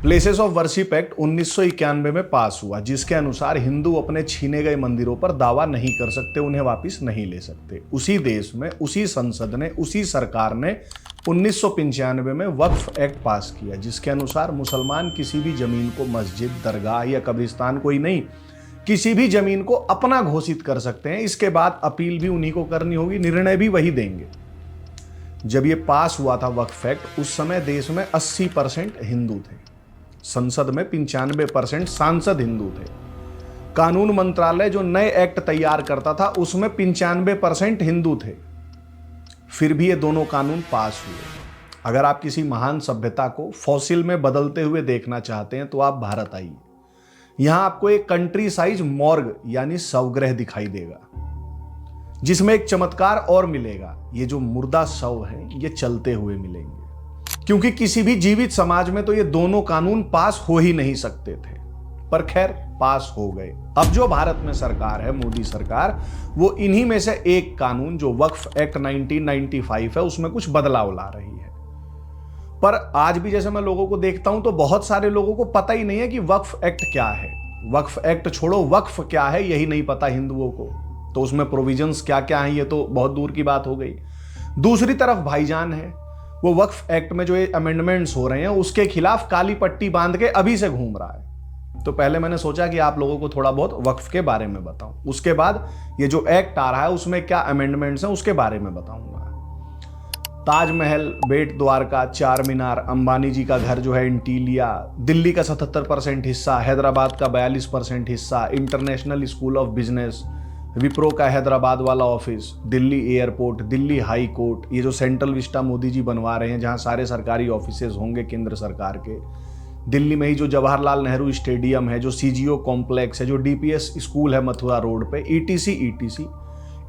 Places of worship act 1991 में पास हुआ, जिसके अनुसार हिंदू अपने छीने गए मंदिरों पर दावा नहीं कर सकते, उन्हें वापस नहीं ले सकते। उसी देश में, उसी संसद ने, उसी सरकार ने 1995 में वक्फ एक्ट पास किया, जिसके अनुसार मुसलमान किसी भी जमीन को मस्जिद, दरगाह या कब्रिस्तान, कोई नहीं, किसी भी जमीन को अपना घोषित कर सकते हैं। इसके बाद अपील भी उन्हीं को करनी होगी, निर्णय भी वही देंगे। जब ये पास हुआ था वक्फ एक्ट, उस समय देश में 80% हिंदू थे, संसद में 95% सांसद हिंदू थे। कानून मंत्रालय जो नए एक्ट तैयार करता था उसमें 95% हिंदू थे। फिर भी ये दोनों कानून पास हुए। अगर आप किसी महान सभ्यता को फॉसिल में बदलते हुए देखना चाहते हैं तो आप भारत आइए। यहां आपको एक कंट्री साइज मॉर्ग यानी शवगृह दिखाई देगा, जिसमें एक चमत्कार और मिलेगा। ये जो मुर्दा शव है ये चलते हुए मिलेंगे, क्योंकि किसी भी जीवित समाज में तो ये दोनों कानून पास हो ही नहीं सकते थे, पर खैर पास हो गए। अब जो भारत में सरकार है, मोदी सरकार, वो इन्हीं में से एक कानून जो वक्फ एक्ट 1995 है उसमें कुछ बदलाव ला रही है। पर आज भी जैसे मैं लोगों को देखता हूं तो बहुत सारे लोगों को पता ही नहीं है कि वक्फ एक्ट क्या है। वक्फ एक्ट छोड़ो, वक्फ क्या है यही नहीं पता हिंदुओं को, तो उसमें प्रोविजंस क्या क्या हैं ये तो बहुत दूर की बात हो गई। दूसरी तरफ भाईजान है, वो वक्फ एक्ट में जो ये अमेंडमेंट्स हो रहे हैं उसके खिलाफ काली पट्टी बांध के अभी से घूम रहा है। तो पहले मैंने सोचा कि आप लोगों को थोड़ा बहुत वक्फ के बारे में बताऊं, उसके बाद ये जो एक्ट आ रहा है उसमें क्या अमेंडमेंट्स हैं उसके बारे में बताऊंगा। ताजमहल, बेट द्वारका, चार मीनार, अंबानी जी का घर जो है इंटीलिया, दिल्ली का 77% हिस्सा, हैदराबाद का 42% हिस्सा, international school of business, Wipro का हैदराबाद वाला office, Delhi airport, Delhi high court, ये जो सेंट्रल विस्टा मोदी जी बनवा रहे हैं जहां सारे सरकारी ऑफिसेज होंगे केंद्र सरकार के, दिल्ली में ही जो जवाहरलाल नेहरू स्टेडियम है, जो सीजीओ कॉम्प्लेक्स है, जो डीपीएस स्कूल है मथुरा रोड पे, ईटीसी,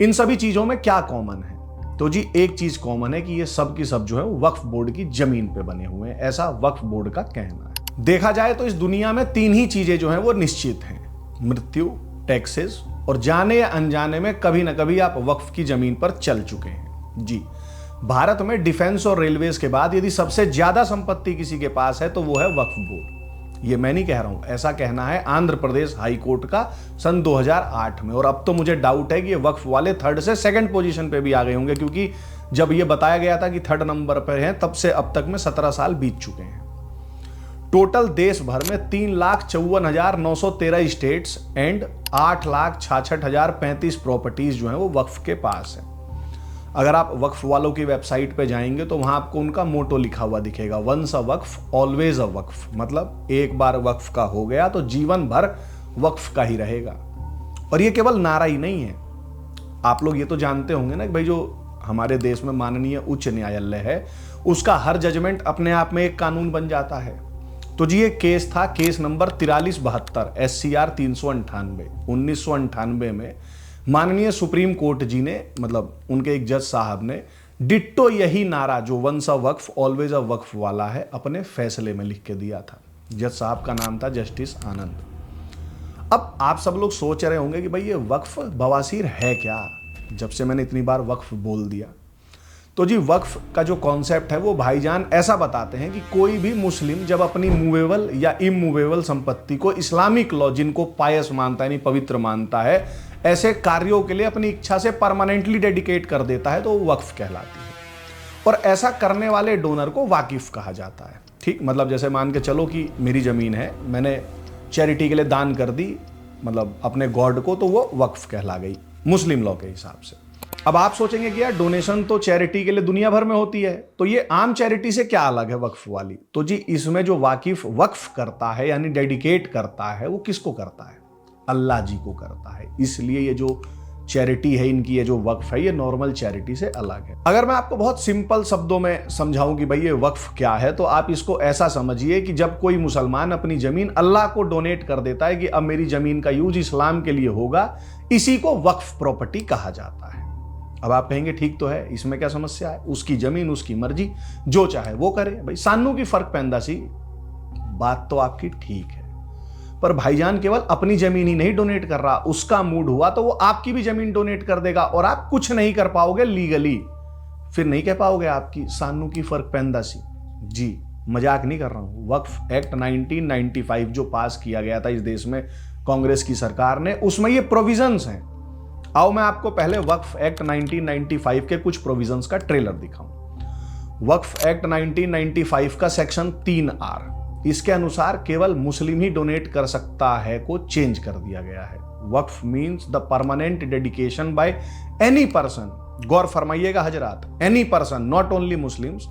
इन सभी चीजों में क्या कॉमन है? तो जी एक चीज कॉमन है कि ये सब की सब जो है वक्फ बोर्ड की जमीन पे बने हुए हैं, ऐसा वक्फ बोर्ड का कहना है। देखा जाए तो इस दुनिया में 3 ही चीजें जो हैं वो निश्चित हैं: मृत्यु, टैक्सेस और जाने या अनजाने में कभी ना कभी आप वक्फ की जमीन पर चल चुके हैं। जी, भारत में डिफेंस और रेलवेज के बाद यदि सबसे ज्यादा संपत्ति किसी के पास है तो वो है वक्फ बोर्ड। ये मैं नहीं कह रहा हूं, ऐसा कहना है आंध्र प्रदेश हाई कोर्ट का सन 2008 में। और अब तो मुझे डाउट है कि ये वक्फ वाले 3rd से 2nd पोजीशन पे भी आ गए होंगे, क्योंकि जब ये बताया गया था कि 3rd नंबर पर है तब से अब तक में 17 साल बीत चुके हैं। टोटल देश भर में 3,54,913 स्टेट्स एंड 8,66,035 प्रॉपर्टीज जो हैं वो वक्फ के पास है। अगर आप वक्फ वालों की वेबसाइट पे जाएंगे तो वहां आपको उनका मोटो लिखा हुआ दिखेगा, once a Waqf always a वक्फ, मतलब एक बार वक्फ का हो गया तो जीवन भर वक्फ का ही रहेगा। और ये केवल नारा ही नहीं है, आप लोग ये तो जानते होंगे ना कि भाई जो हमारे देश में माननीय उच्च न्यायालय है उसका हर जजमेंट अपने आप में एक कानून बन जाता है। तो जी ये केस था, केस नंबर 4372 SCR 398। 1998 में माननीय सुप्रीम कोर्ट जी ने, मतलब उनके एक जज साहब ने डिट्टो यही नारा जो once a Waqf always a वक्फ वाला है अपने फैसले में लिख के दिया था। जज साहब का नाम था जस्टिस आनंद। अब आप सब लोग सोच रहे होंगे कि भाई ये वक्फ बवासीर है क्या, जब से मैंने इतनी बार वक्फ बोल दिया। तो जी वक्फ का जो कॉन्सेप्ट है वो भाईजान ऐसा बताते हैं कि कोई भी मुस्लिम जब अपनी मूवेबल या इमूवेबल संपत्ति को इस्लामिक लॉ जिनको पायस मानता है, यानी पवित्र मानता है, ऐसे कार्यों के लिए अपनी इच्छा से परमानेंटली डेडिकेट कर देता है तो वो वक्फ कहलाती है। और ऐसा करने वाले डोनर को वाकिफ कहा जाता है। ठीक, मतलब जैसे मान के चलो कि मेरी जमीन है, मैंने चैरिटी के लिए दान कर दी, मतलब अपने गॉड को, तो वो वक्फ कहला गई मुस्लिम लॉ के हिसाब से। अब आप सोचेंगे कि यार डोनेशन तो चैरिटी के लिए दुनिया भर में होती है, तो ये आम चैरिटी से क्या अलग है वक्फ वाली? तो जी इसमें जो वाकिफ वक्फ करता है यानी डेडिकेट करता है वो किसको करता है? अल्लाह जी को करता है। इसलिए ये जो चैरिटी है इनकी, ये जो वक्फ है, ये नॉर्मल चैरिटी से अलग है। अगर मैं आपको बहुत सिंपल शब्दों में समझाऊं कि भाई ये वक्फ क्या है, तो आप इसको ऐसा समझिए कि जब कोई मुसलमान अपनी जमीन अल्लाह को डोनेट कर देता है कि अब मेरी जमीन का यूज इस्लाम के लिए होगा, इसी को वक्फ प्रॉपर्टी कहा जाता है। अब आप कहेंगे ठीक तो है, इसमें क्या समस्या है? उसकी जमीन, उसकी मर्जी, जो चाहे वो करे, भाई सानू की फर्क पैंदा सी। बात तो आपकी ठीक है, पर भाईजान केवल अपनी जमीन ही नहीं डोनेट कर रहा, उसका मूड हुआ तो वो आपकी भी जमीन डोनेट कर देगा और आप कुछ नहीं कर पाओगे लीगली। फिर नहीं कह पाओगे आपकी सानू की फर्क पैंदा सी। जी मजाक नहीं कर रहा हूं। वक्फ एक्ट 1995 जो पास किया गया था इस देश में कांग्रेस की सरकार ने, उसमें ये प्रोविजंस हैं। आओ मैं आपको पहले वक्फ एक्ट 1995 के कुछ प्रोविजंस का ट्रेलर दिखाऊं। वक्फ एक्ट 1995 का सेक्शन 3R, इसके अनुसार केवल मुस्लिम ही डोनेट कर सकता है को चेंज कर दिया गया है। Waqf means the permanent dedication by any person, गौर फरमाइएगा हजरात, any person not only Muslims,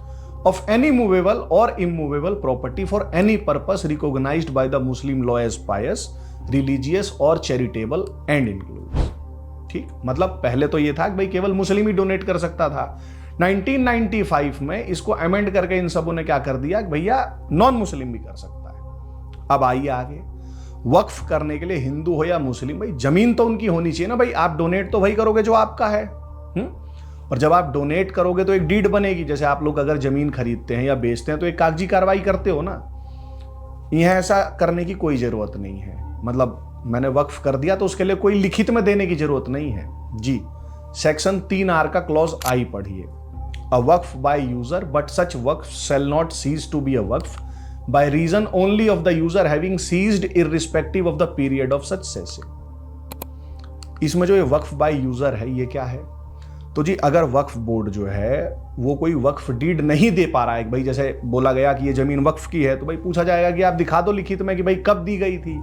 of any movable or immovable property for any purpose recognised by the Muslim law as pious, religious or charitable and includes. ठीक, मतलब पहले तो ये था कि भाई केवल मुस्लिम ही डोनेट कर सकता था। 1995 में इसको अमेंड करके इन सबों ने क्या कर दिया कि भैया नॉन मुस्लिम भी कर सकता है। अब आइए आगे, वक्फ करने के लिए हिंदू हो या मुस्लिम, भाई जमीन तो उनकी होनी चाहिए ना भाई। आप डोनेट तो वही करोगे जो आपका है। और जब आप डोनेट करोगे तो एक डीड बनेगी। जैसे आप लोग अगर जमीन खरीदते हैं या बेचते हैं तो एक कागजी कार्रवाई करते हो ना, यह ऐसा करने की कोई जरूरत नहीं है। मतलब मैंने वक्फ कर दिया तो उसके लिए कोई लिखित में देने की जरूरत नहीं है जी। सेक्शन 3R का क्लॉज आई पढ़िए, a Waqf by user but such Waqf shall not cease to be a Waqf by reason only of the user having ceased irrespective of the period of such ceasing. इसमें जो ये वक्फ बाय यूजर है ये क्या है? तो जी अगर वक्फ बोर्ड जो है वो कोई वक्फ डीड नहीं दे पा रहा है, भाई जैसे बोला गया कि ये जमीन वक्फ की है, तो भाई पूछा जाएगा कि आप दिखा दो लिखित में कि भाई कब दी गई थी।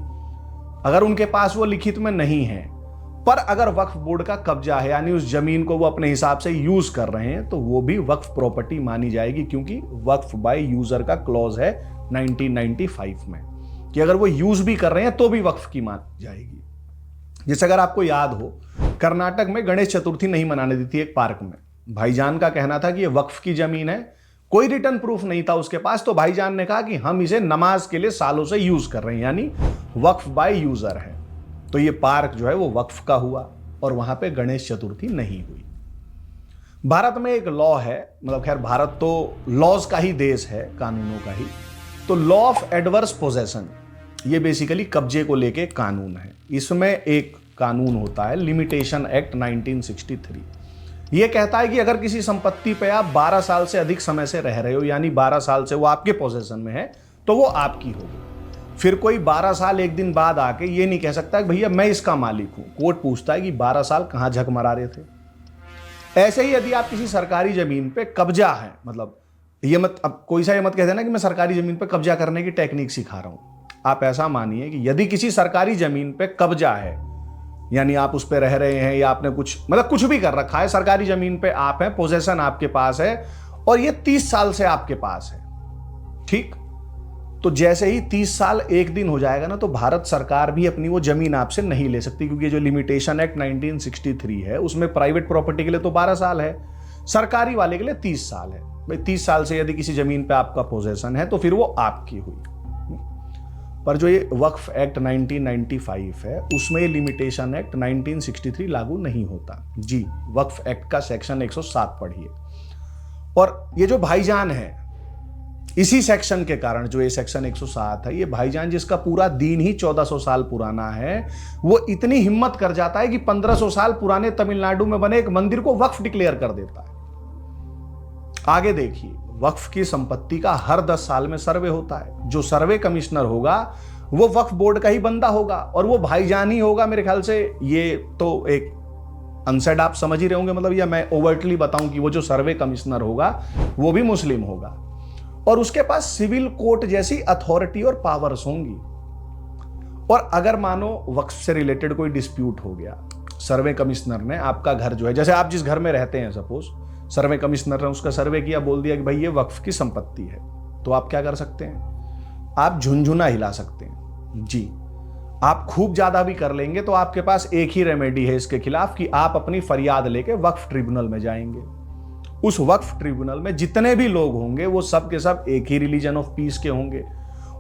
अगर उनके पास वो लिखित में नहीं है, पर अगर वक्फ बोर्ड का कब्जा है यानी उस जमीन को वो अपने हिसाब से यूज कर रहे हैं, तो वो भी वक्फ प्रॉपर्टी मानी जाएगी, क्योंकि वक्फ बाय यूजर का क्लॉज है 1995 में कि अगर वो यूज भी कर रहे हैं तो भी वक्फ की मानी जाएगी। जैसे अगर आपको याद हो, कर्नाटक में गणेश चतुर्थी नहीं मनाने दी थी एक पार्क में। भाईजान का कहना था कि ये वक्फ की जमीन है, कोई रिटर्न प्रूफ नहीं था उसके पास, तो भाईजान ने कहा कि हम इसे नमाज के लिए सालों से यूज कर रहे हैं, यानी वक्फ बाय यूजर है। तो ये पार्क जो है वो वक्फ का हुआ और वहां पे गणेश चतुर्थी नहीं हुई। भारत में एक लॉ है, मतलब खैर भारत तो लॉज का ही देश है, कानूनों का ही। तो लॉ ऑफ एडवर्स पोजेशन, ये बेसिकली कब्जे को लेके कानून है। इसमें एक कानून होता है लिमिटेशन एक्ट 1963। यह कहता है कि अगर किसी संपत्ति पे आप 12 साल से अधिक समय से रह रहे हो, यानी 12 साल से वो आपके पोजेशन में है, तो वो आपकी होगी। फिर कोई 12 साल एक दिन बाद आके ये नहीं कह सकता कि भैया मैं इसका मालिक हूं। कोर्ट पूछता है कि 12 साल कहां झक मरा रहे थे। ऐसे ही यदि आप किसी सरकारी जमीन पे कब्जा है, मतलब ये मत, अब कोई सा ये मत कह देना कि मैं सरकारी जमीन पे कब्जा करने की टेक्निक सिखा रहा हूं। आप ऐसा मानिए कि यदि किसी सरकारी जमीन पे कब्जा है, यानी आप उस पे रह रहे हैं या आपने कुछ मतलब कुछ भी कर रखा है, सरकारी जमीन पे आप हैं, पोजेशन आपके पास है और ये 30 साल से आपके पास है, ठीक। तो जैसे ही 30 साल एक दिन हो जाएगा ना, तो भारत सरकार भी अपनी वो जमीन आपसे नहीं ले सकती, क्योंकि जो लिमिटेशन एक्ट 1963 है उसमें प्राइवेट प्रॉपर्टी के लिए तो 12 साल है, सरकारी वाले के लिए 30 साल है। भाई 30 साल से यदि किसी जमीन पे आपका पोजेशन है तो फिर वो आपकी हुई। पर जो ये वक्फ एक्ट 1995 है उसमें ये लिमिटेशन एक्ट 1963 लागू नहीं होता जी। वक्फ एक्ट का सेक्शन 107 पढ़िए। और ये जो भाईजान है, इसी सेक्शन के कारण जो ये सेक्शन 107 है, ये भाईजान जिसका पूरा दीन ही 1400 साल पुराना है, वो इतनी हिम्मत कर जाता है कि 1500 साल पुराने तमिलनाडु में बने एक मंदिर को वक्फ डिक्लेयर कर देता है। आगे देखिए, वक्फ की संपत्ति का हर 10 साल में सर्वे होता है। जो सर्वे कमिश्नर होगा वो वक्फ बोर्ड का ही बंदा होगा और वो भाईजान ही होगा मेरे ख्याल से। ये तो एक अनसेड आप समझ ही रहे होंगे, मतलब या मैं ओवर्टली बताऊं कि वो जो सर्वे कमिश्नर होगा वो भी मुस्लिम होगा और उसके पास सिविल कोर्ट जैसी अथॉरिटी और पावर्स होंगी। और अगर मानो वक्फ से रिलेटेड कोई डिस्प्यूट हो गया, सर्वे कमिश्नर ने आपका घर जो है, जैसे आप जिस घर में रहते हैं, सपोज सर्वे कमिश्नर ने उसका सर्वे किया, बोल दिया कि भाई ये वक्फ की संपत्ति है, तो आप क्या कर सकते हैं? आप झुनझुना हिला सकते हैं जी। आप खूब ज्यादा भी कर लेंगे तो आपके पास एक ही रेमेडी है इसके खिलाफ कि आप अपनी फरियाद लेके वक्फ ट्रिब्यूनल में जाएंगे। उस वक्फ ट्रिब्यूनल में जितने भी लोग होंगे वो सब के सब एक ही रिलीजन ऑफ पीस के होंगे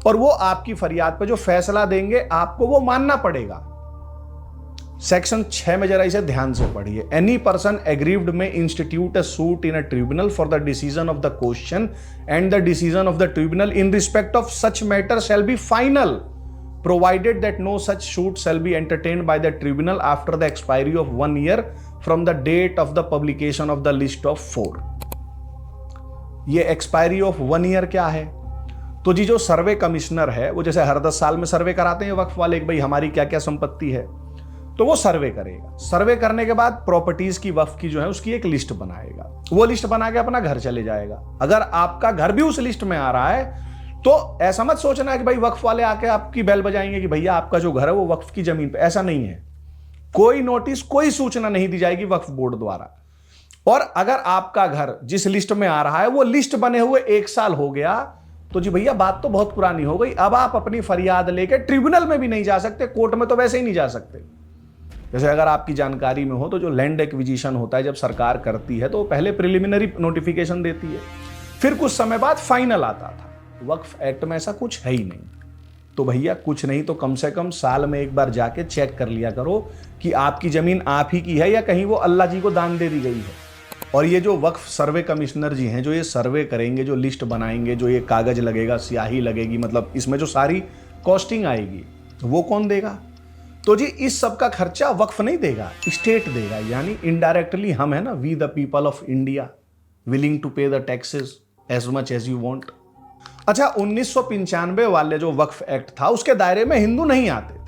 और वो आपकी फरियाद पे जो फैसला देंगे आपको वो मानना पड़ेगा। सेक्शन 6 में जरा इसे ध्यान से पढ़िए। Any person aggrieved may institute a suit in a tribunal for the decision of the question and the decision of the tribunal in respect of such matter shall be final provided that no such suit shall be entertained by the tribunal after the expiry of 1 year from the date of the publication of the list of 4। ये expiry of 1 year क्या है? तो जी जो सर्वे commissioner है वो जैसे हर 10 साल में सर्वे कराते हैं वक्फ वाले कि भाई हमारी क्या क्या संपत्ति है, तो वो सर्वे करेगा। सर्वे करने के बाद प्रॉपर्टीज की वक्फ की जो है उसकी एक लिस्ट बनाएगा। वो लिस्ट बना के अपना घर चले जाएगा। अगर आपका घर भी उस लिस्ट में आ रहा है तो ऐसा मत सोचना है कि भाई वक्फ वाले आके आपकी बेल बजाएंगे कि भैया आपका जो घर है वो वक्फ की जमीन पे। ऐसा नहीं है। कोई नोटिस, कोई सूचना नहीं दी जाएगी वक्फ बोर्ड द्वारा। और अगर आपका घर जिस लिस्ट में आ रहा है वो लिस्ट बने हुए 1 साल हो गया तो जी भैया बात तो बहुत पुरानी हो गई। अब आप अपनी फरियाद लेके ट्रिब्यूनल में भी नहीं जा सकते, कोर्ट में तो वैसे ही नहीं जा सकते। जैसे अगर आपकी जानकारी में हो तो जो लैंड एक्विजिशन होता है जब सरकार करती है तो पहले प्रिलिमिनरी नोटिफिकेशन देती है, फिर कुछ समय बाद फाइनल आता था। वक्फ एक्ट में ऐसा कुछ है ही नहीं। तो भैया कुछ नहीं तो कम से कम साल में एक बार जाके चेक कर लिया करो कि आपकी जमीन आप ही की है या कहीं वो अल्लाह जी को दान दे दी गई है। और ये जो वक्फ सर्वे कमिश्नर जी हैं जो ये सर्वे करेंगे, जो लिस्ट बनाएंगे, जो ये कागज लगेगा, स्याही लगेगी, मतलब इसमें जो सारी कॉस्टिंग आएगी वो कौन देगा? तो जी इस सब का खर्चा वक्फ नहीं देगा, स्टेट देगा। यानी इनडायरेक्टली हम है ना, we the people of India willing to pay the taxes as much as you want. अच्छा, 1995 वाले जो वक्फ एक्ट था उसके दायरे में हिंदू नहीं आते थे।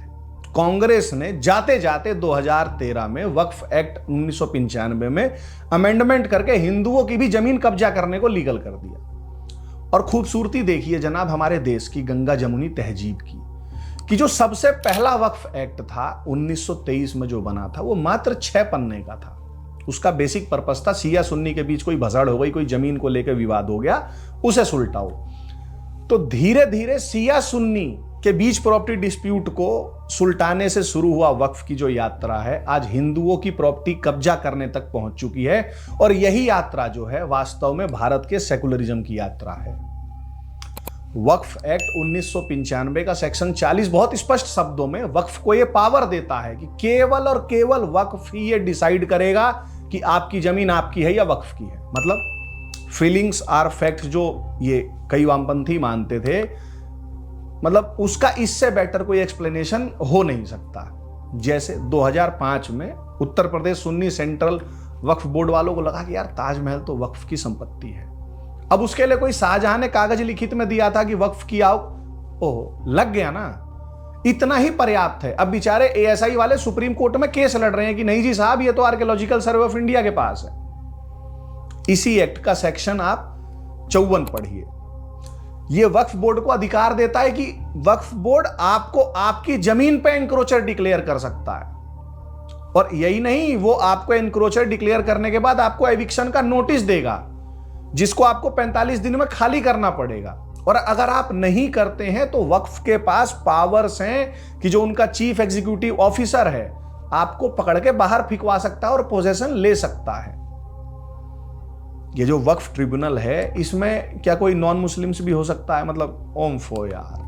कांग्रेस ने जाते जाते 2013 में वक्फ एक्ट 1995 में अमेंडमेंट करके हिंदुओं की भी जमीन कब्जा करने को लीगल कर दिया। और खूबसूरती देखिए जनाब हमारे देश की गंगा जमुनी तहजीब की कि जो सबसे पहला वक्फ एक्ट था 1923 में जो बना था वो मात्र 6 पन्ने का था। उसका बेसिक पर्पस था सिया सुन्नी के बीच कोई भसड़ हो गई, कोई जमीन को लेकर विवाद हो गया, उसे सुलटाओ। तो धीरे धीरे सिया सुन्नी के बीच प्रॉपर्टी डिस्प्यूट को सुलटाने से शुरू हुआ वक्फ की जो यात्रा है आज हिंदुओं की प्रॉपर्टी कब्जा करने तक पहुंच चुकी है। और यही यात्रा जो है वास्तव में भारत के सेकुलरिज्म की यात्रा है। वक्फ एक्ट 1995 का सेक्शन 40 बहुत स्पष्ट शब्दों में वक्फ को यह पावर देता है कि केवल और केवल वक्फ ही ये डिसाइड करेगा कि आपकी जमीन आपकी है या वक्फ की है। मतलब फीलिंग्स आर फैक्ट जो ये कई वामपंथी मानते थे, मतलब उसका इससे बेटर कोई एक्सप्लेनेशन हो नहीं सकता। जैसे 2005 में उत्तर प्रदेश सुन्नी सेंट्रल वक्फ बोर्ड वालों को लगा कि यार ताजमहल तो वक्फ की संपत्ति है। अब उसके लिए कोई शाहजहां ने कागज लिखित में दिया था कि वक्फ किया, ओह लग गया ना, इतना ही पर्याप्त है। अब बेचारे एएसआई वाले सुप्रीम कोर्ट में केस लड़ रहे हैं कि नहीं जी साहब ये तो आर्कियोलॉजिकल सर्वे ऑफ इंडिया के पास है। इसी एक्ट का सेक्शन आप 54 पढ़िए। ये वक्फ बोर्ड को अधिकार देता है कि वक्फ बोर्ड आपको आपकी जमीन पे एनक्रोचर डिक्लेयर कर सकता है। और यही नहीं, वो आपको एनक्रोचर डिक्लेयर करने के बाद आपको एविक्शन का नोटिस देगा जिसको आपको 45 दिन में खाली करना पड़ेगा। और अगर आप नहीं करते हैं तो वक्फ के पास पावर्स हैं कि जो उनका चीफ एग्जीक्यूटिव ऑफिसर है आपको पकड़ के बाहर फिकवा सकता है और पोजेशन ले सकता है। ये जो वक्फ ट्रिब्यूनल है इसमें क्या कोई नॉन मुस्लिम्स भी हो सकता है? मतलब ओम्फो यार,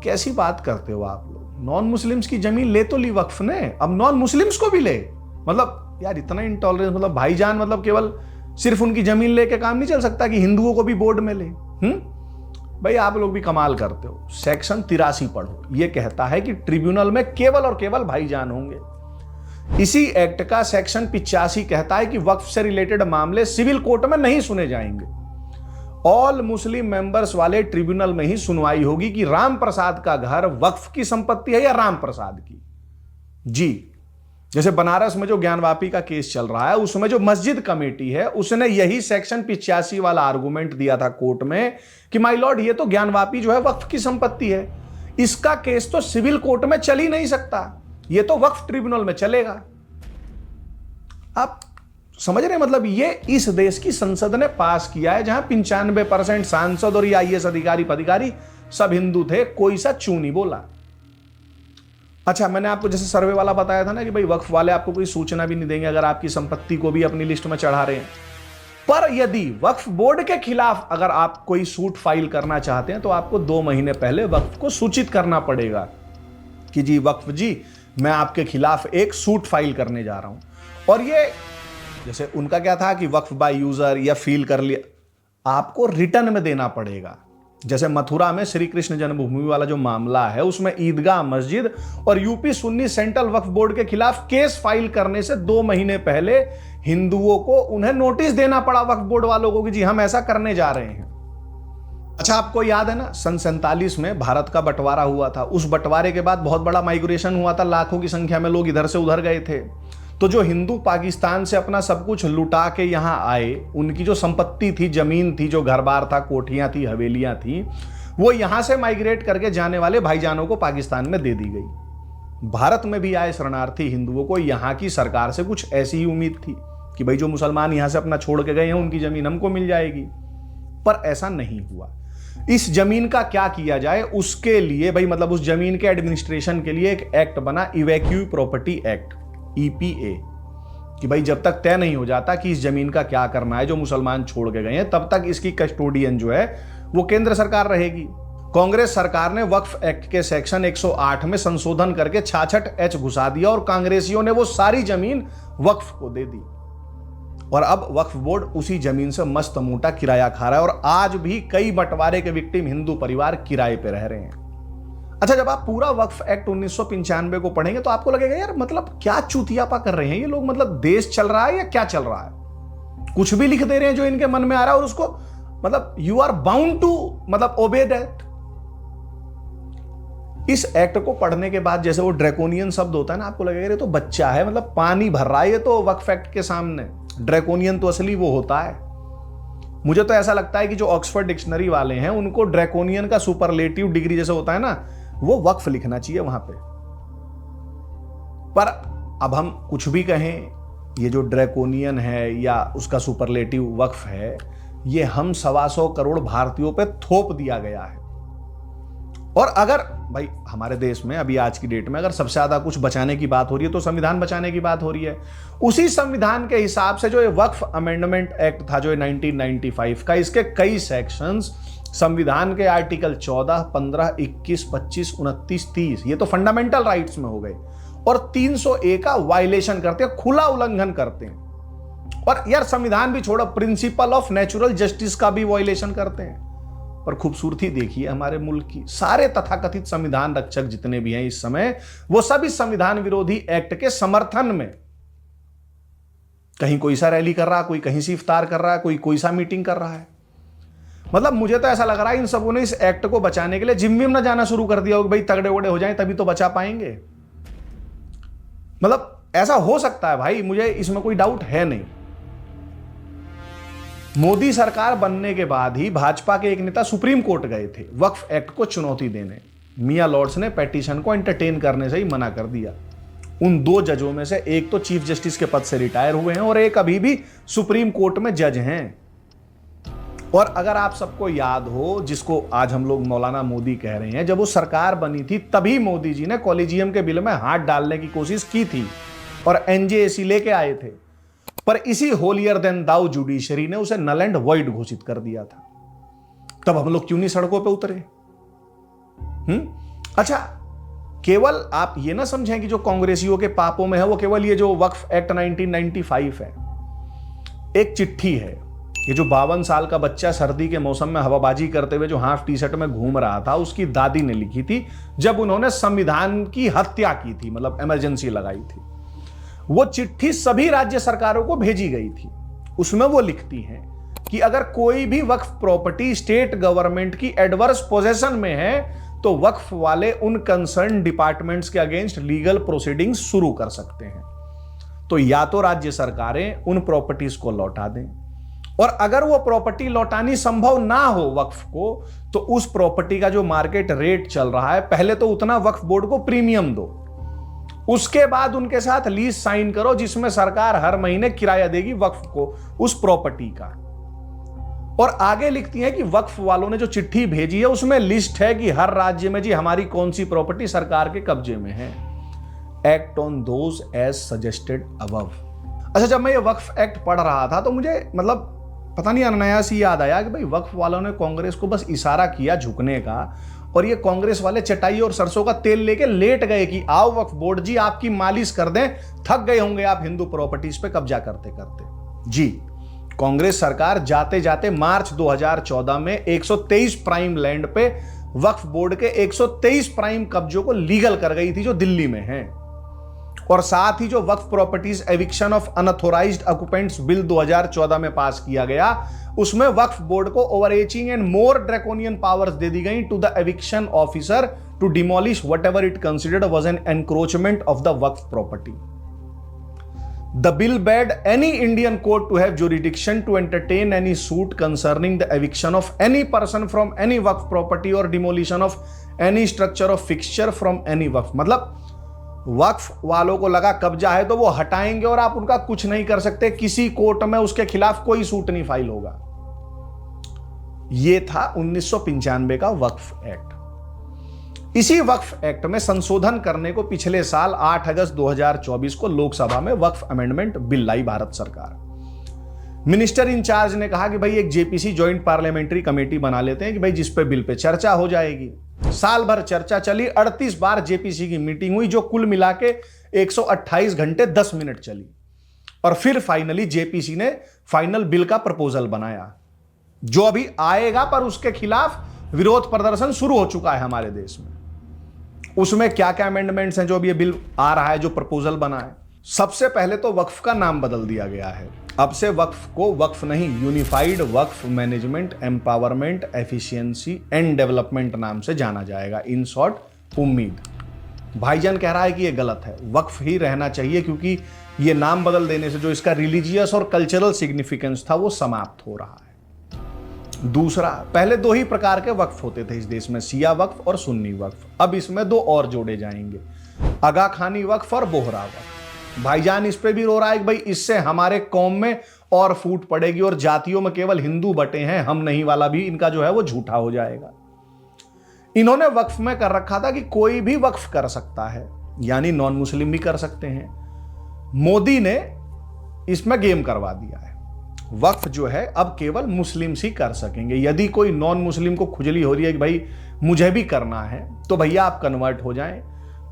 कैसी बात करते हो आप लोग। नॉन मुस्लिम्स की जमीन ले तो ली वक्फ ने, अब नॉन मुस्लिम्स को भी ले। मतलब यार इतना इंटॉलरेंस, मतलब भाईजान, मतलब केवल सिर्फ उनकी जमीन लेके काम नहीं चल सकता कि हिंदुओं को भी बोर्ड में ले। भाई आप लोग भी कमाल करते हो। सेक्शन 83 पढ़ो, यह कहता है कि ट्रिब्यूनल में केवल और केवल भाईजान होंगे। इसी एक्ट का सेक्शन 85 कहता है कि वक्फ से रिलेटेड मामले सिविल कोर्ट में नहीं सुने जाएंगे। ऑल मुस्लिम मेंबर्स वाले ट्रिब्यूनल में ही सुनवाई होगी कि राम प्रसाद का घर वक्फ की संपत्ति है या राम प्रसाद की। जी, जैसे बनारस में जो ज्ञानवापी का केस चल रहा है उसमें जो मस्जिद कमेटी है उसने यही सेक्शन 85 वाला आर्गुमेंट दिया था कोर्ट में कि माय लॉर्ड ये तो ज्ञानवापी जो है वक्फ की संपत्ति है, इसका केस तो सिविल कोर्ट में चल ही नहीं सकता, ये तो वक्फ ट्रिब्यूनल में चलेगा। आप समझ रहे, मतलब ये इस देश की संसद ने पास किया है जहां 95% सांसद और आईएएस अधिकारी सब हिंदू थे, कोई सा चू नहीं बोला। अच्छा, मैंने आपको जैसे सर्वे वाला बताया था ना कि भाई वक्फ वाले आपको कोई सूचना भी नहीं देंगे अगर आपकी संपत्ति को भी अपनी लिस्ट में चढ़ा रहे हैं। पर यदि वक्फ बोर्ड के खिलाफ अगर आप कोई सूट फाइल करना चाहते हैं तो आपको 2 महीने पहले वक्फ को सूचित करना पड़ेगा कि जी वक्फ जी मैं आपके खिलाफ एक सूट फाइल करने जा रहा हूं। और ये जैसे उनका क्या था कि वक्फ बाय यूजर या फील कर लिया, आपको रिटर्न में देना पड़ेगा। जैसे मथुरा में श्री कृष्ण जन्मभूमि वाला जो मामला है उसमें ईदगाह मस्जिद और यूपी सुन्नी सेंट्रल वक्फ बोर्ड के खिलाफ केस फाइल करने से 2 महीने पहले हिंदुओं को उन्हें नोटिस देना पड़ा वक्फ बोर्ड वालों को कि जी हम ऐसा करने जा रहे हैं। अच्छा, आपको याद है ना, सन 47 में भारत का बंटवारा हुआ था। उस बंटवारे के बाद बहुत बड़ा माइग्रेशन हुआ था, लाखों की संख्या में लोग इधर से उधर गए थे। तो जो हिंदू पाकिस्तान से अपना सब कुछ लुटा के यहाँ आए, उनकी जो संपत्ति थी, जमीन थी, जो घर बार था, कोठियां थी, हवेलियां थी, वो यहां से माइग्रेट करके जाने वाले भाईजानों को पाकिस्तान में दे दी गई। भारत में भी आए शरणार्थी हिंदुओं को यहाँ की सरकार से कुछ ऐसी ही उम्मीद थी कि भाई जो मुसलमान यहां से अपना छोड़ के गए हैं उनकी जमीन हमको मिल जाएगी, पर ऐसा नहीं हुआ। इस जमीन का क्या किया जाए, उसके लिए भाई मतलब उस जमीन के एडमिनिस्ट्रेशन के लिए एक एक्ट बना, इवैक्यू प्रॉपर्टी एक्ट, ईपीए, कि भाई जब तक तय नहीं हो जाता कि इस जमीन का क्या करना है जो मुसलमान छोड़ के गए हैं, तब तक इसकी कस्टोडियन जो है वो केंद्र सरकार रहेगी। कांग्रेस सरकार ने वक्फ एक्ट के सेक्शन 108 में संशोधन करके 66H घुसा दिया और कांग्रेसियों ने वो सारी जमीन वक्फ को दे दी। और अब वक्फ बोर्ड उसी जमीन से मस्त मोटा किराया खा रहा है, और आज भी कई बंटवारे के विक्टिम हिंदू परिवार किराए पे रह रहे हैं। अच्छा, जब आप पूरा वक्फ एक्ट 1995 को पढ़ेंगे तो आपको लगेगा यार मतलब क्या चूतियापा कर रहे हैं ये लोग, मतलब देश चल रहा है या क्या चल रहा है, कुछ भी लिख दे रहे हैं जो इनके मन में आ रहा है, और उसको मतलब यू आर बाउंड टू मतलब ओबे दैट। इस एक्ट को पढ़ने के बाद जैसे वो ड्रैकोनियन शब्द होता है ना, आपको लगेगा ये तो बच्चा है, मतलब पानी भर रहा है ये तो वक्फ एक्ट के सामने। ड्रैकोनियन तो असली वो होता है। मुझे तो ऐसा लगता है कि जो ऑक्सफोर्ड डिक्शनरी वाले हैं उनको ड्रैकोनियन का सुपरलेटिव डिग्री जैसे होता है ना, वो वक्फ लिखना चाहिए वहां पे। पर अब हम कुछ भी कहें, ये जो ड्रैकोनियन है या उसका सुपरलेटिव वक्फ है, ये हम 125 करोड़ भारतीयों पे थोप दिया गया है। और अगर भाई हमारे देश में अभी आज की डेट में अगर सबसे ज्यादा कुछ बचाने की बात हो रही है तो संविधान बचाने की बात हो रही है। उसी संविधान के हिसाब से जो ये वक्फ अमेंडमेंट एक्ट था जो 1995 का, इसके कई सेक्शंस संविधान के आर्टिकल 14, 15, 21, 25, 29, 30 ये तो फंडामेंटल राइट्स में हो गए, और 301 का वायलेशन करते हैं, खुला उल्लंघन करते हैं। और यार संविधान भी छोड़ो, प्रिंसिपल ऑफ नेचुरल जस्टिस का भी वायलेशन करते हैं। पर खूबसूरती देखिए हमारे मुल्क की, सारे तथाकथित संविधान रक्षक जितने भी हैं इस समय, वो सब इस संविधान विरोधी एक्ट के समर्थन में, कहीं कोई सा रैली कर रहा है, कोई कहीं से इफ्तार कर रहा है, कोई सा मीटिंग कर रहा है। मतलब मुझे तो ऐसा लग रहा है इन सबों ने इस एक्ट को बचाने के लिए जिम विम ना जाना शुरू कर दिया हो कि भाई तगड़े वगड़े हो जाएं तभी तो बचा पाएंगे। मतलब ऐसा हो सकता है भाई, मुझे इसमें कोई डाउट है नहीं। मोदी सरकार बनने के बाद ही भाजपा के एक नेता सुप्रीम कोर्ट गए थे वक्फ एक्ट को चुनौती देने। मियां लॉर्ड्स ने पेटिशन को एंटरटेन करने से ही मना कर दिया। उन 2 जजों में से एक तो चीफ जस्टिस के पद से रिटायर हुए हैं और एक अभी भी सुप्रीम कोर्ट में जज हैं। और अगर आप सबको याद हो, जिसको आज हम लोग मौलाना मोदी कह रहे हैं, जब वो सरकार बनी थी तभी मोदी जी ने कॉलेजियम के बिल में हाथ डालने की कोशिश की थी और एनजेएसी लेके आए थे, पर इसी होलियर देन दाउ जुडिशरी ने उसे नल एंड वॉइड घोषित कर दिया था। तब हम लोग क्यों नहीं सड़कों पे उतरे? अच्छा, केवल आप ये ना समझें कि जो कांग्रेसियों के पापों में है वो केवल ये जो वक्फ एक्ट 1995 है। एक चिट्ठी है, ये जो 52 साल का बच्चा सर्दी के मौसम में हवाबाजी करते हुए जो हाफ टी शर्ट में घूम रहा था, उसकी दादी ने लिखी थी जब उन्होंने संविधान की हत्या की थी, मतलब इमरजेंसी लगाई थी। वो चिट्ठी सभी राज्य सरकारों को भेजी गई थी। उसमें वो लिखती हैं कि अगर कोई भी वक्फ प्रॉपर्टी स्टेट गवर्नमेंट की एडवर्स पोजेशन में है तो वक्फ वाले उन कंसर्न डिपार्टमेंट्स के अगेंस्ट लीगल प्रोसीडिंग्स शुरू कर सकते हैं। तो या तो राज्य सरकारें उन प्रॉपर्टीज को लौटा दें, और अगर वो प्रॉपर्टी लौटानी संभव ना हो वक्फ को, तो उस प्रॉपर्टी का जो मार्केट रेट चल रहा है पहले तो उतना वक्फ बोर्ड को प्रीमियम दो, उसके बाद उनके साथ लीज साइन करो जिसमें सरकार हर महीने किराया देगी वक्फ को उस प्रॉपर्टी का। और आगे लिखती है कि वक्फ वालों ने जो चिट्ठी भेजी है उसमें लिस्ट है कि हर राज्य में जी हमारी कौन सी प्रॉपर्टी सरकार के कब्जे में है। Act on those as suggested above. अच्छा, जब मैं ये वक्फ एक्ट पढ़ रहा था तो मुझे मतलब पता नहीं अनायास ही याद आया कि भाई वक्फ वालों ने कांग्रेस को बस इशारा किया झुकने का, और ये कांग्रेस वाले चटाई और सरसों का तेल लेके लेट गए कि आओ वक्फ बोर्ड जी आपकी मालिश कर दें, थक गए होंगे आप हिंदू प्रॉपर्टीज पे कब्जा करते करते। जी, कांग्रेस सरकार जाते जाते मार्च 2014 में 123 प्राइम लैंड पे वक्फ बोर्ड के 123 प्राइम कब्जों को लीगल कर गई थी जो दिल्ली में हैं। और साथ ही जो Waqf properties eviction of unauthorised occupants bill 2014 में पास किया गया, उसमें वक्फ बोर्ड को overreaching and more draconian powers दे दी गई to the eviction officer to demolish whatever it considered was an encroachment of the Waqf property. The bill bade any Indian court to have jurisdiction to entertain any suit concerning the eviction of any person from any waqf property or demolition of any structure or fixture from any waqf. मतलब वक्फ वालों को लगा कब्जा है तो वो हटाएंगे और आप उनका कुछ नहीं कर सकते, किसी कोर्ट में उसके खिलाफ कोई सूट नहीं फाइल होगा. यह था 1995 का वक्फ एक्ट. इसी वक्फ एक्ट में संशोधन करने को पिछले साल 8 अगस्त 2024 को लोकसभा में वक्फ अमेंडमेंट बिल लाई भारत सरकार. मिनिस्टर इंचार्ज ने कहा कि भाई एक जेपीसी ज्वाइंट पार्लियामेंट्री कमेटी बना लेते हैं कि भाई जिस पे बिल पे चर्चा हो जाएगी. साल भर चर्चा चली, 38 बार जेपीसी की मीटिंग हुई जो कुल मिला के 128 घंटे 10 मिनट चली. और फिर फाइनली जेपीसी ने फाइनल बिल का प्रपोजल बनाया जो अभी आएगा, पर उसके खिलाफ विरोध प्रदर्शन शुरू हो चुका है हमारे देश में. उसमें क्या क्या अमेंडमेंट्स हैं जो अभी ये बिल आ रहा है, जो प्रपोजल बना है. सबसे पहले तो वक्फ का नाम बदल दिया गया है. अब से वक्फ को वक्फ नहीं, unified Waqf management empowerment efficiency and development नाम से जाना जाएगा. इन शॉर्ट उम्मीद. भाईजान कह रहा है कि ये गलत है, वक्फ ही रहना चाहिए क्योंकि ये नाम बदल देने से जो इसका रिलीजियस और कल्चरल सिग्निफिकेंस था वो समाप्त हो रहा है. दूसरा, पहले 2 ही प्रकार के वक्फ होते थे इस देश में, शिया वक्फ और सुन्नी वक्फ. अब इसमें 2 और जोड़े जाएंगे, आगा खानी वक्फ और बोहरा वक्फ. भाईजान इस पे भी रो रहा है कि भाई इससे हमारे कौम में और फूट पड़ेगी और जातियों में केवल हिंदू बटे हैं, हम नहीं वाला भी इनका जो है वो झूठा हो जाएगा. इन्होंने वक्फ में कर रखा था कि कोई भी वक्फ कर सकता है, यानी नॉन मुस्लिम भी कर सकते हैं. मोदी ने इसमें गेम करवा दिया है. वक्फ जो है अब केवल मुस्लिम्स ही कर सकेंगे. यदि कोई नॉन मुस्लिम को खुजली हो रही है कि भाई मुझे भी करना है, तो भैया आप कन्वर्ट हो जाएं,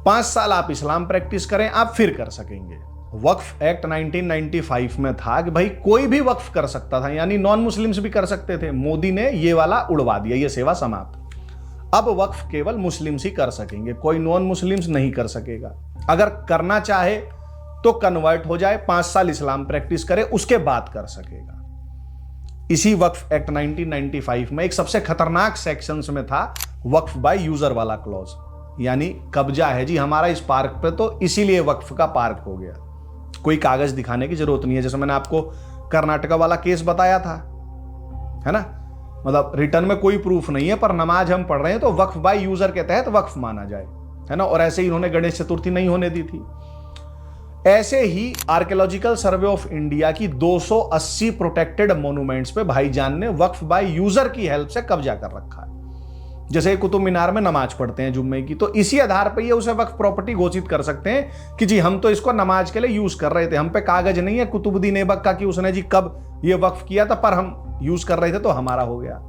5 साल आप इस्लाम प्रैक्टिस करें, आप फिर कर सकेंगे. वक्फ एक्ट 1995 में था कि भाई कोई भी वक्फ कर सकता था, यानी नॉन मुस्लिम्स भी कर सकते थे. मोदी ने ये वाला उड़वा दिया, ये सेवा समाप्त. अब वक्फ केवल मुस्लिम्स ही कर सकेंगे, कोई नॉन मुस्लिम्स नहीं कर सकेगा. अगर करना चाहे तो कन्वर्ट हो जाए, 5 साल इस्लाम प्रैक्टिस करे, उसके बाद कर सकेगा. इसी वक्फ एक्ट 1995 में एक सबसे खतरनाक सेक्शंस में था वक्फ बाय यूजर वाला क्लॉज, यानी कब्जा है जी हमारा इस पार्क पे, तो इसीलिए वक्फ का पार्क हो गया. कोई कागज दिखाने की जरूरत नहीं है. जैसे मैंने आपको कर्नाटका वाला केस बताया था, है ना, मतलब रिटर्न में कोई प्रूफ नहीं है पर नमाज हम पढ़ रहे हैं तो वक्फ बाय यूजर के तहत वक्फ माना जाए, है ना. और ऐसे ही इन्होंने गणेश चतुर्थी नहीं होने दी थी. ऐसे ही आर्कियोलॉजिकल सर्वे ऑफ इंडिया की 280 प्रोटेक्टेड मॉन्यूमेंट्स पे भाईजान ने वक्फ बाय यूजर की हेल्प से कब्जा कर रखा है. जैसे कुतुब मीनार में नमाज पढ़ते हैं जुम्मे की, तो इसी आधार पर ये उसे वक्फ प्रॉपर्टी घोषित कर सकते हैं कि जी हम तो इसको नमाज के लिए यूज कर रहे थे, हम पे कागज नहीं है कुतुबुद्दीन ऐबक का कि उसने जी कब ये वक्फ किया था, पर हम यूज कर रहे थे तो हमारा हो गया.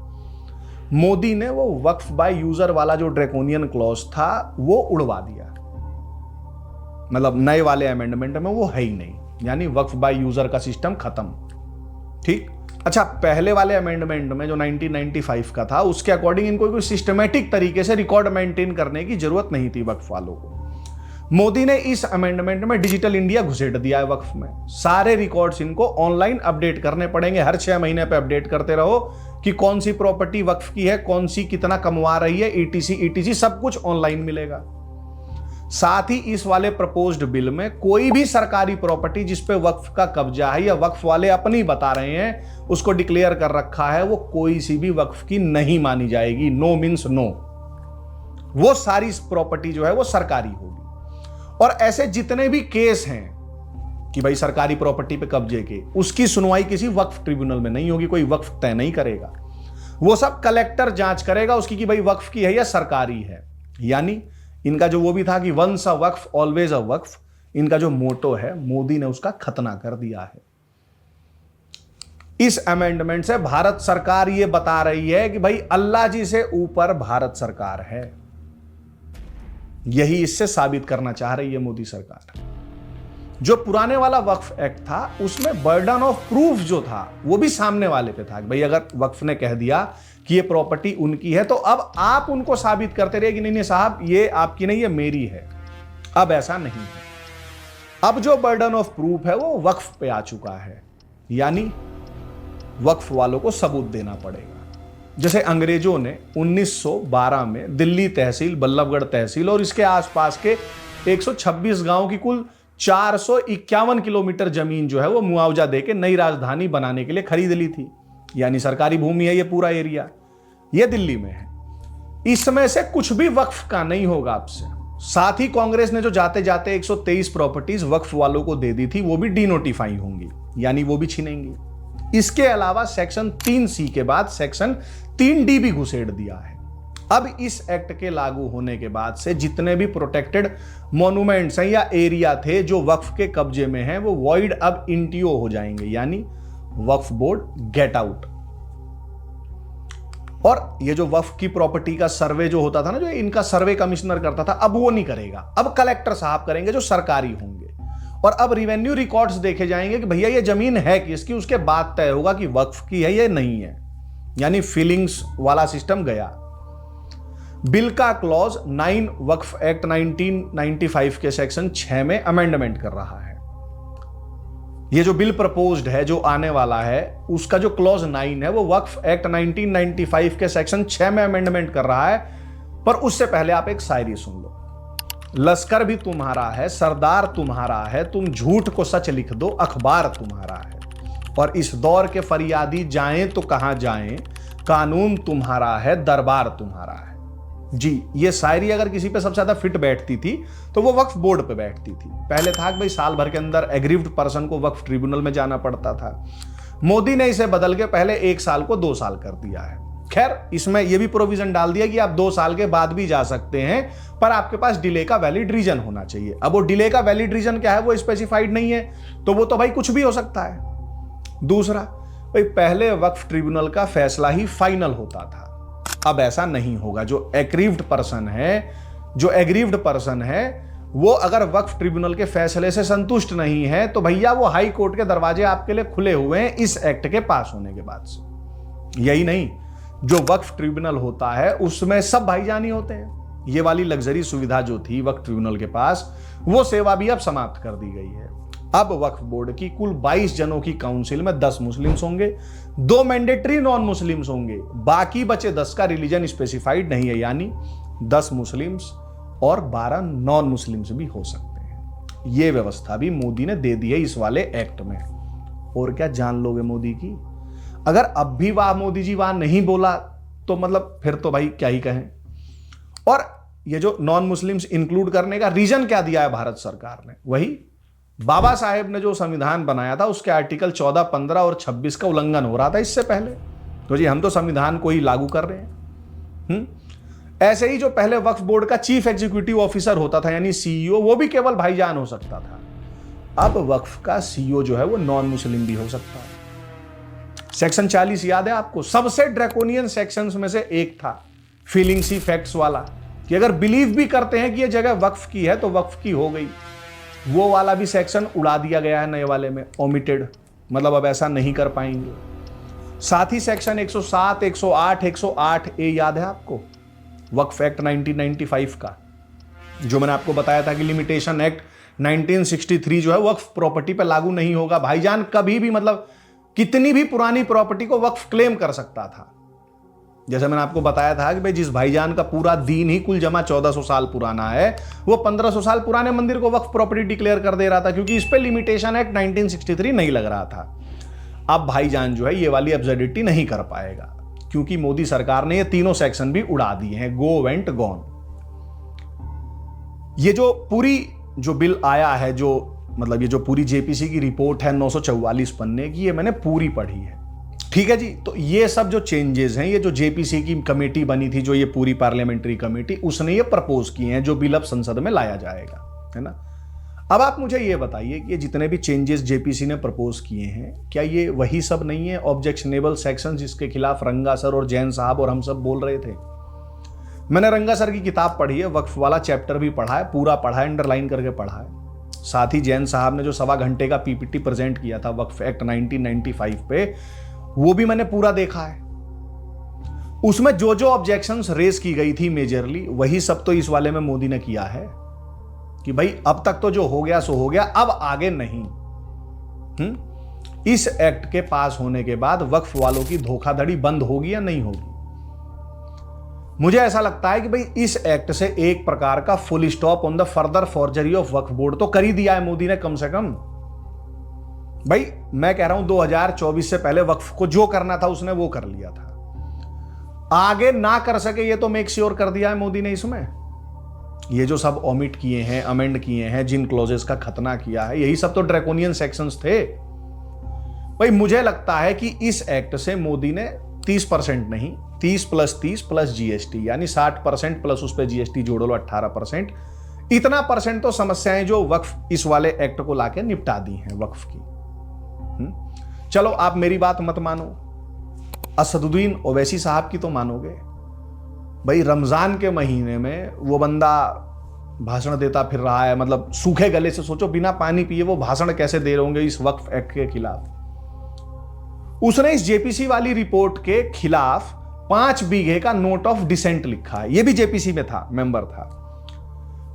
मोदी ने वो वक्फ बाय यूजर वाला जो ड्रैकोनियन क्लॉज था वो उड़वा दिया. मतलब नए वाले अमेंडमेंट में वो है ही नहीं, यानी वक्फ बाय यूजर का सिस्टम खत्म. ठीक. अच्छा, पहले वाले अमेंडमेंट में जो 1995 का था उसके अकॉर्डिंग इनको कोई सिस्टमैटिक तरीके से रिकॉर्ड मेंटेन करने की जरूरत नहीं थी वक्फ वालों को. मोदी ने इस अमेंडमेंट में डिजिटल इंडिया घुसेड़ दिया है वक्फ में. सारे रिकॉर्ड्स इनको ऑनलाइन अपडेट करने पड़ेंगे, हर 6 महीने पे अपडेट करते रहो कि कौन सी प्रॉपर्टी वक्फ की है, कौन सी कितना कमवा रही है, ईटीसी सब कुछ ऑनलाइन मिलेगा. साथ ही इस वाले प्रपोज्ड बिल में कोई भी सरकारी प्रॉपर्टी जिस पे वक्फ का कब्जा है या वक्फ वाले अपनी बता रहे हैं उसको डिक्लेयर कर रखा है, वो कोई सी भी वक्फ की नहीं मानी जाएगी. No means no. वो सारी प्रॉपर्टी जो है वो सरकारी होगी. और ऐसे जितने भी केस हैं कि भाई सरकारी प्रॉपर्टी पे कब्जे के, उसकी सुनवाई किसी वक्फ ट्रिब्यूनल में नहीं होगी, कोई वक्फ तय नहीं करेगा. वो सब कलेक्टर जांच करेगा उसकी कि भाई वक्फ की है या सरकारी है. यानी इनका जो वो भी था कि once a Waqf always a वक्फ, इनका जो मोटो है मोदी ने उसका खतना कर दिया है. इस अमेंडमेंट से भारत सरकार ये बता रही है कि भाई अल्लाह जी से ऊपर भारत सरकार है. यही इससे साबित करना चाह रही है मोदी सरकार. जो पुराने वाला वक्फ एक्ट था उसमें बर्डन ऑफ प्रूफ जो था वो भी सामने वाले पे था कि भाई अगर वक्फ ने कह दिया कि ये प्रॉपर्टी उनकी है तो अब आप उनको साबित करते रहे कि नहीं नहीं साहब ये आपकी नहीं, ये मेरी है. अब ऐसा नहीं है. अब जो बर्डन ऑफ प्रूफ है वो वक्फ पे आ चुका है, यानी वक्फ वालों को सबूत देना पड़ेगा। जैसे अंग्रेजों ने 1912 में दिल्ली तहसील, बल्लभगढ़ तहसील और इसके आसपास के 126 गांव की कुल 451 किलोमीटर जमीन जो है वो मुआवजा देके नई राजधानी बनाने के लिए खरीद ली थी, यानी सरकारी भूमि है ये पूरा एरिया, ये दिल्ली में है। इसमें से कुछ भी वक्फ का नहीं होगा आपसे। साथ ही कांग्रेस ने जो जाते जाते 123 प्रॉपर्टीज वक्फ वालों को दे दी थी वो भी डीनोटिफाई होंगी, यानी वो भी छीनेंगी। इसके अलावा सेक्शन 3C के बाद सेक्शन 3D भी घुसेड़ दिया है। अब इस एक्ट के लागू होने के बाद से जितने भी प्रोटेक्टेड मॉन्यूमेंट्स हैं या एरिया थे जो वक्फ के कब्जे में हैं वो वॉइड अब इंटियो हो जाएंगे, यानी वक्फ बोर्ड गेट आउट। और ये जो वक्फ की प्रॉपर्टी का सर्वे जो होता था ना, जो इनका सर्वे कमिश्नर करता था, अब वो नहीं करेगा, अब कलेक्टर साहब करेंगे जो सरकारी होंगे। और अब रिवेन्यू रिकॉर्ड्स देखे जाएंगे कि भैया ये जमीन है किसकी, उसके बाद तय होगा कि वक्फ की है या नहीं है, यानी फीलिंग्स वाला सिस्टम गया। बिल का क्लॉज 9 वक्फ एक्ट 1995 के सेक्शन 6 में अमेंडमेंट कर रहा है। ये जो बिल प्रपोज्ड है जो आने वाला है उसका जो क्लॉज 9 है वो वक्फ एक्ट 1995 के सेक्शन 6 में अमेंडमेंट कर रहा है। पर उससे पहले आप एक शायरी सुन लो। लश्कर भी तुम्हारा है, सरदार तुम्हारा है, तुम झूठ को सच लिख दो, अखबार तुम्हारा है। और इस दौर के फरियादी जाएं तो कहां जाएं, कानून तुम्हारा है, दरबार तुम्हारा है। जी, ये शायरी अगर किसी पे सबसे ज्यादा फिट बैठती थी तो वो वक्फ बोर्ड पे बैठती थी। पहले था कि भाई साल भर के अंदर एग्रीव्ड पर्सन को वक्फ ट्रिब्यूनल में जाना पड़ता था। मोदी ने इसे बदल के पहले 1 साल को 2 साल कर दिया है। खैर, इसमें यह भी प्रोविजन डाल दिया कि आप 2 साल के बाद भी जा सकते हैं, पर आपके पास डिले का वैलिड रीजन होना चाहिए। अब वो डिले का वैलिड रीजन क्या है वो स्पेसिफाइड नहीं है, तो वो तो भाई कुछ भी हो सकता है। दूसरा, भाई पहले वक्फ ट्रिब्यूनल का फैसला ही फाइनल होता था, अब ऐसा नहीं होगा। जो एग्रीव्ड पर्सन है वो अगर वक्फ ट्रिब्यूनल के फैसले से संतुष्ट नहीं है तो भैया वो हाई कोर्ट के दरवाजे आपके लिए खुले हुए हैं इस एक्ट के पास होने के बाद से। यही नहीं, जो वक्फ ट्रिब्यूनल होता है उसमें सब भाईजान ही होते हैं। ये वाली लग्जरी सुविधा जो थी वक्फ ट्रिब्यूनल के पास, वो सेवा भी अब समाप्त कर दी गई है। अब वक्फ बोर्ड की कुल 22 जनों की काउंसिल में 10 मुस्लिम्स होंगे, 2 मैंडेटरी नॉन मुस्लिम्स होंगे, बाकी बचे 10 का रिलीजन स्पेसिफाइड नहीं है, यानी 10 मुस्लिम्स और 12 नॉन मुस्लिम्स भी हो सकते हैं। यह व्यवस्था भी मोदी ने दे दी है इस वाले एक्ट में। और क्या जान लोगे मोदी की? अगर अब भी वाह मोदी जी वाह नहीं बोला तो मतलब फिर तो भाई क्या ही कहें। और ये जो नॉन मुस्लिम्स इंक्लूड करने का रीजन क्या दिया है भारत सरकार ने, वही बाबा साहेब ने जो संविधान बनाया था उसके आर्टिकल 14, 15 और 26 का उल्लंघन हो रहा था इससे पहले। तो जी हम तो संविधान को ही लागू कर रहे हैं। ऐसे ही जो पहले वक्फ बोर्ड का चीफ एग्जीक्यूटिव ऑफिसर होता था यानी सीईओ, वो भी केवल भाईजान हो सकता था। अब वक्फ का सीईओ जो है वो नॉन मुस्लिम भी हो सकता है। सेक्शन 40 याद है आपको? सबसे ड्रैकोनियन सेक्शंस में से एक था, फीलिंग्स फैक्ट्स वाला, कि अगर बिलीव भी करते हैं कि ये जगह वक्फ की है तो वक्फ की हो गई। वो वाला भी सेक्शन उड़ा दिया गया है नए वाले में, ओमिटेड, मतलब अब ऐसा नहीं कर पाएंगे। साथ ही सेक्शन 107, 108, 108A याद है आपको? वक्फ एक्ट 1995 का, जो मैंने आपको बताया था कि लिमिटेशन एक्ट 1963 जो है वक्फ प्रॉपर्टी पे लागू नहीं होगा। भाईजान कभी भी मतलब कितनी भी पुरानी प्रॉपर्टी को वक्फ क्लेम कर सकता था। जैसे मैंने आपको बताया था कि भाई जिस भाईजान का पूरा दीन ही कुल जमा 1400 साल पुराना है, वो 1500 साल पुराने मंदिर को वक्फ प्रॉपर्टी डिक्लेयर कर दे रहा था, क्योंकि इस पे लिमिटेशन एक्ट 1963 नहीं लग रहा था। अब भाईजान जो है ये वाली एब्सर्डिटी नहीं कर पाएगा, क्योंकि मोदी सरकार ने ये तीनों सेक्शन भी उड़ा दिए हैं, गो वेंट गॉन। ये जो बिल आया है, जो मतलब ये जो पूरी जेपीसी की रिपोर्ट है 944 पन्ने की, ये मैंने पूरी पढ़ी है। ठीक है जी, तो ये सब जो चेंजेस हैं, ये जो जेपीसी की कमेटी बनी थी, जो ये पूरी पार्लियामेंट्री कमेटी, उसने ये प्रपोज किए हैं जो बिल अब संसद में लाया जाएगा, है ना। अब आप मुझे ये बताइए कि ये जितने भी चेंजेस जेपीसी ने प्रपोज किए हैं, क्या ये वही सब नहीं है ऑब्जेक्शनेबल सेक्शन जिसके खिलाफ रंगा सर और जैन साहब और हम सब बोल रहे थे? मैंने रंगा सर की किताब पढ़ी है, वक्फ वाला चैप्टर भी पढ़ा है, पूरा पढ़ा है, अंडरलाइन करके पढ़ा है। साथ ही जैन साहब ने जो 1.25 घंटे का पीपीटी प्रेजेंट किया था वक्फ एक्ट 1995 पे, वो भी मैंने पूरा देखा है। उसमें जो जो ऑब्जेक्शंस रेज की गई थी मेजरली, वही सब तो इस वाले में मोदी ने किया है। कि भाई अब तक तो जो हो गया सो हो गया, अब आगे नहीं। इस एक्ट के पास होने के बाद वक्फ वालों की धोखाधड़ी बंद होगी या नहीं होगी? मुझे ऐसा लगता है कि भाई इस एक्ट से एक प्रकार का full stop on the further forgery of Waqf board तो कर ही दिया है मोदी ने कम से कम। भाई मैं कह रहा हूं 2024 से पहले वक्फ को जो करना था उसने वो कर लिया था, आगे ना कर सके ये तो मेक श्योर कर दिया है मोदी ने। इसमें ये जो सब ओमिट किए हैं, अमेंड किए हैं, जिन क्लॉजेस का खतना किया है, यही सब तो ड्रैकोनियन सेक्शंस थे। भाई मुझे लगता है कि इस एक्ट से मोदी ने 30% नहीं, 30 + 30 + जीएसटी यानी 60% प्लस उस पर जीएसटी जोड़ लो 18%, इतना परसेंट तो समस्याएं जो वक्फ इस वाले एक्ट को लाके निपटा दी हैं वक्फ की। चलो आप मेरी बात मत मानो, असदुद्दीन ओवैसी साहब की तो मानोगे। भाई रमजान के महीने में वो बंदा भाषण देता फिर रहा है, मतलब सूखे गले से, सोचो बिना पानी पिए वो भाषण कैसे दे रहे होंगे इस वक्फ एक्ट के खिलाफ। उसने इस जेपीसी वाली रिपोर्ट के खिलाफ 5 बीघे का नोट ऑफ डिसेंट लिखा है, ये भी जेपीसी में था, मेंबर था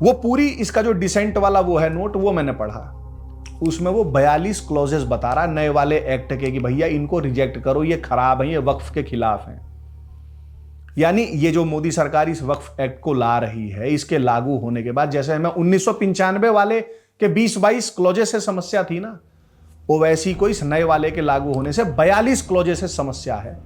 वो। पूरी इसका जो डिसेंट वाला वो है नोट, वो मैंने पढ़ा, उसमें वो 42 क्लॉजेस बता रहा नए वाले एक्ट के कि भैया इनको रिजेक्ट करो, ये खराब है, ये वक्फ के खिलाफ हैं। यानी ये जो मोदी सरकार इस वक्फ एक्ट को ला रही है, इसके लागू होने के बाद, जैसे हमें 1995 वाले के 20-22 क्लॉजेस से समस्या थी ना, वो वैसी को इस नए वाले के लागू होने से 42 क्लॉजेस से समस्या है।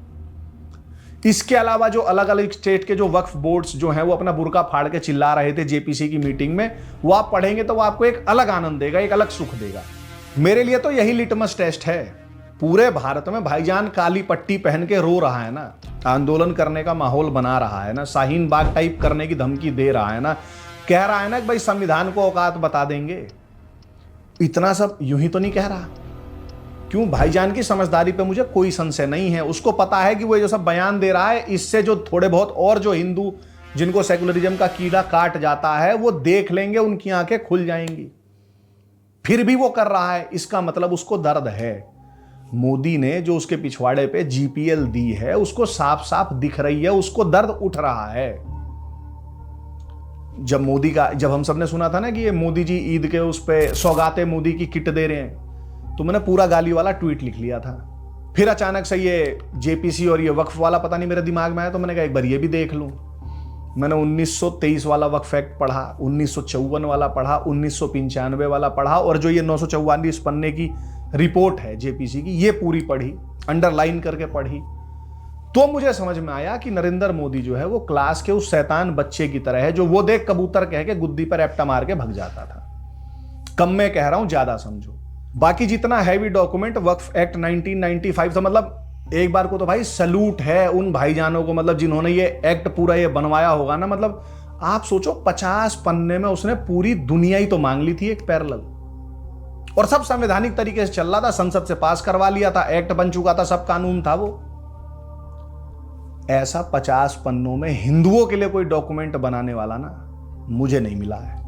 इसके अलावा जो अलग अलग स्टेट के जो वक्फ बोर्ड्स जो हैं वो अपना बुर्का फाड़ के चिल्ला रहे थे जेपीसी की मीटिंग में, वो आप पढ़ेंगे तो वो आपको एक अलग आनंद देगा, एक अलग सुख देगा। मेरे लिए तो यही लिटमस टेस्ट है। पूरे भारत में भाईजान काली पट्टी पहन के रो रहा है ना, आंदोलन करने का माहौल बना रहा है ना, शाहीन बाग टाइप करने की धमकी दे रहा है ना, कह रहा है ना कि भाई संविधान को औकात बता देंगे। इतना सब यूं ही तो नहीं कह रहा। क्यों? भाईजान की समझदारी पे मुझे कोई संशय नहीं है। उसको पता है कि वो जो सब बयान दे रहा है, इससे जो थोड़े बहुत और जो हिंदू जिनको सेकुलरिज्म का कीड़ा काट जाता है वो देख लेंगे, उनकी आंखें खुल जाएंगी। फिर भी वो कर रहा है, इसका मतलब उसको दर्द है। मोदी ने जो उसके पिछवाड़े पे जीपीएल दी है उसको साफ साफ दिख रही है, उसको दर्द उठ रहा है। जब हम सबने सुना था ना कि ये मोदी जी ईद के उस पे सौगाते मोदी की किट दे रहे हैं, तो मैंने पूरा गाली वाला ट्वीट लिख लिया था। फिर अचानक से ये जेपीसी और ये वक्फ वाला पता नहीं मेरे दिमाग में आया, तो मैंने कहा एक बार ये भी देख लूं। मैंने 1923 वाला वक्फ एक्ट पढ़ा, 1954 वाला पढ़ा, 1995 वाला पढ़ा, और जो ये 944 पन्ने की रिपोर्ट है जेपीसी की, ये पूरी पढ़ी, अंडरलाइन करके पढ़ी। तो मुझे समझ में आया कि नरेंद्र मोदी जो है वो क्लास के उस शैतान बच्चे की तरह है जो वो देख कबूतर कह के गुद्दी पर एप्टा मार के भग जाता था। कम मैं कह रहा हूं, ज्यादा समझो। बाकी जितना हैवी डॉक्यूमेंट वक्फ एक्ट 1995 था, मतलब एक बार को तो भाई सैल्यूट है उन भाईजानों को, मतलब जिन्होंने ये एक्ट पूरा ये बनवाया होगा ना। मतलब आप सोचो 50 पन्ने में उसने पूरी दुनिया ही तो मांग ली थी एक पैरेलल, और सब संवैधानिक तरीके से चल रहा था, संसद से पास करवा लिया था, एक्ट बन चुका था, सब कानून था वो। ऐसा 50 पन्नों में हिंदुओं के लिए कोई डॉक्यूमेंट बनाने वाला ना मुझे नहीं मिला है।